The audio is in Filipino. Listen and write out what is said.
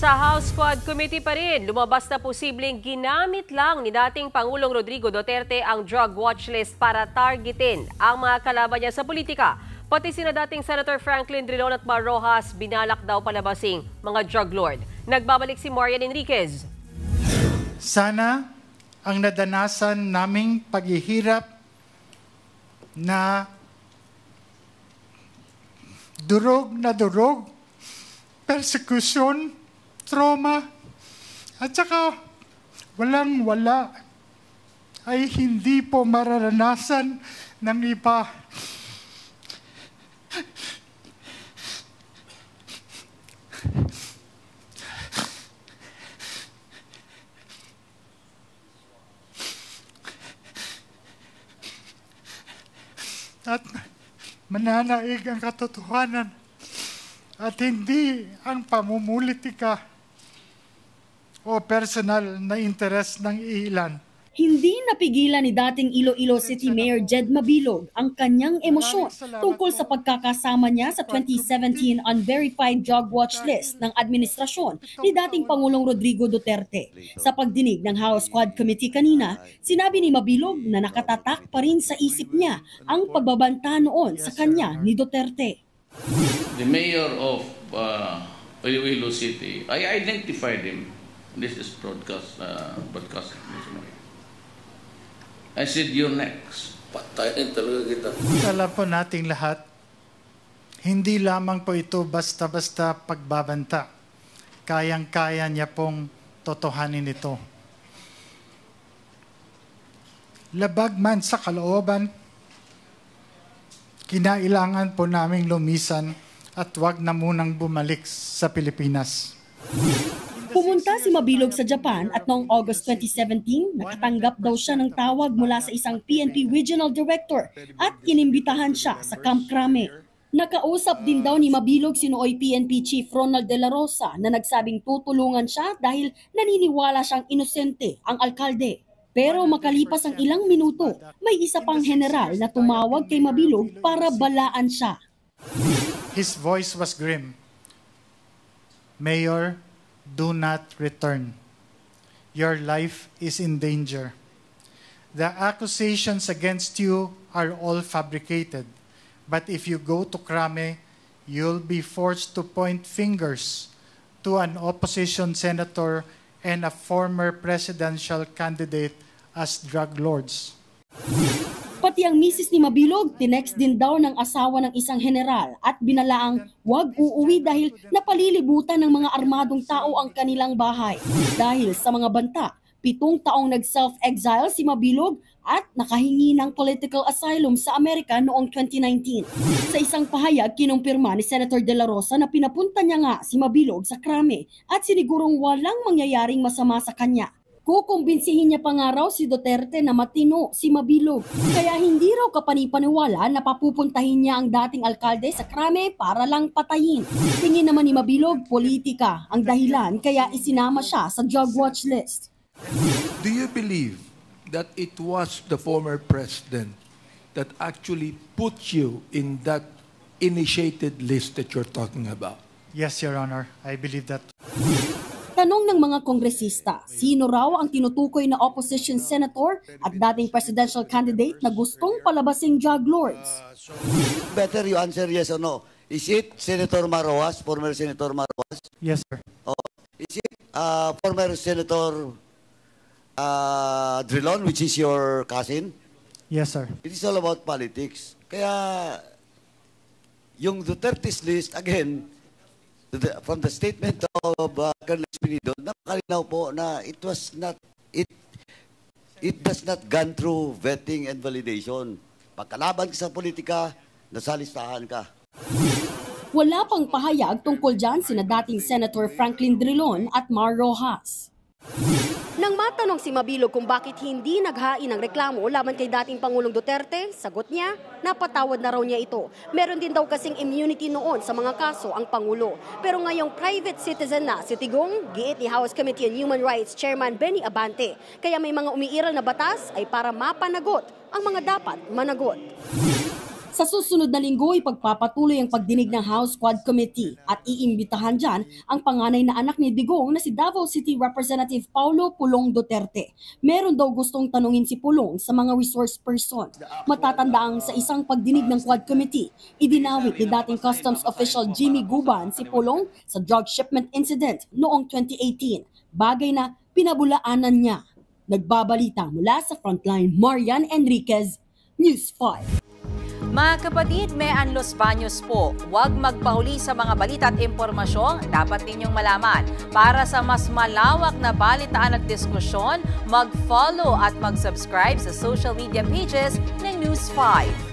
Sa House Quad Committee pa rin, lumabas na posibleng ginamit lang ni dating Pangulong Rodrigo Duterte ang drug watch list para targetin ang mga kalaban niya sa politika. Pati sina dating Senator Franklin Drilon at Mar Rojas binalak daw palabasing mga drug lord. Nagbabalik si Marian Enriquez. Sana ang nadanasan naming paghihirap na durog, persecution, trauma, at saka walang-wala ay hindi po mararanasan ng iba. At mananaig ang katotohanan at hindi ang pamumulitika o personal na interes ng ilan. Hindi napigilan ni dating Iloilo City Mayor Jed Mabilog ang kanyang emosyon tungkol sa pagkakasama niya sa 2017 Unverified Drug Watch List ng administrasyon ni dating Pangulong Rodrigo Duterte. Sa pagdinig ng House Quad Committee kanina, sinabi ni Mabilog na nakatatak pa rin sa isip niya ang pagbabanta noon sa kanya ni Duterte. The mayor of Iloilo City, I identified him. This is broadcast. I said, you're next. Patayin talaga kita. Alam po nating lahat, hindi lamang po ito basta-basta pagbabanta. Kayang-kaya niya pong totohanin ito. Labag man sa kalooban, kinailangan po naming lumisan at wag na munang bumalik sa Pilipinas. Pumunta si Mabilog sa Japan at noong August 2017, nakatanggap daw siya ng tawag mula sa isang PNP Regional Director at inimbitahan siya sa Camp Crame. Nakausap din daw ni Mabilog si nooy PNP Chief Ronald De La Rosa na nagsabing tutulungan siya dahil naniniwala siyang inosente ang alkalde. Pero makalipas ang ilang minuto, may isa pang general na tumawag kay Mabilog para balaan siya. His voice was grim. Mayor, do not return. Your life is in danger. The accusations against you are all fabricated. But if you go to Crame, you'll be forced to point fingers to an opposition senator and a former presidential candidate as drug lords. Pati ang misis ni Mabilog, tinext din daw ng asawa ng isang general at binalaang huwag uuwi dahil napalilibutan ng mga armadong tao ang kanilang bahay. Dahil sa mga banta, 7 taong nag-self-exile si Mabilog at nakahingi ng political asylum sa Amerika noong 2019. Sa isang pahayag, kinumpirma ni Senator De La Rosa na pinapunta niya nga si Mabilog sa Crame at sinigurong walang mangyayaring masama sa kanya. Kukumbinsihin niya pa nga raw si Duterte na matino si Mabilog. Kaya hindi raw kapanipaniwala na papupuntahin niya ang dating alkalde sa Crame para lang patayin. Tingin naman ni Mabilog, politika ang dahilan kaya isinama siya sa drug watch list. Do you believe that it was the former president that actually put you in that initiated list that you're talking about? Yes, Your Honor. I believe that. Tanong ng mga kongresista, sino raw ang tinutukoy na opposition senator at dating presidential candidate na gustong palabasing drug lords? Better you answer yes or no. Is it Senator Mar Rojas, former Senator Mar Rojas? Yes, sir. Or is it former Senator Drilon, which is your cousin? Yes, sir. It is all about politics. Kaya yung Duterte's list, again, from the statement of Colonel Espinido, nakalinaw po na it does not gone through vetting and validation. Pagkalaban ka sa politika, nasa listahan ka. Wala pang pahayag tungkol dyan sina dating Senator Franklin Drilon at Mar Rojas. Nang matanong si Mabilog kung bakit hindi naghain ng reklamo laban kay dating Pangulong Duterte, sagot niya, napatawad na raw niya ito. Meron din daw kasing immunity noon sa mga kaso ang Pangulo. Pero ngayong private citizen na si Tigong, giit ni House Committee on Human Rights Chairman Benny Abante. Kaya may mga umiiral na batas ay para mapanagot ang mga dapat managot. Sa susunod na linggo, ipagpapatuloy ang pagdinig ng House Quad Committee at iimbitahan dyan ang panganay na anak ni Digong na si Davao City Representative Paulo Pulong Duterte. Meron daw gustong tanungin si Pulong sa mga resource person. Matatandaang sa isang pagdinig ng Quad Committee, idinawit ni dating Customs Official Jimmy Guban si Pulong sa drug shipment incident noong 2018, bagay na pinabulaanan niya. Nagbabalita mula sa Frontline, Marian Enriquez, News 5. Mga kapatid, Mean Los Baños po, huwag magpahuli sa mga balita at impormasyon dapat ninyong malaman. Para sa mas malawak na balitaan at diskusyon, mag-follow at mag-subscribe sa social media pages ng News 5.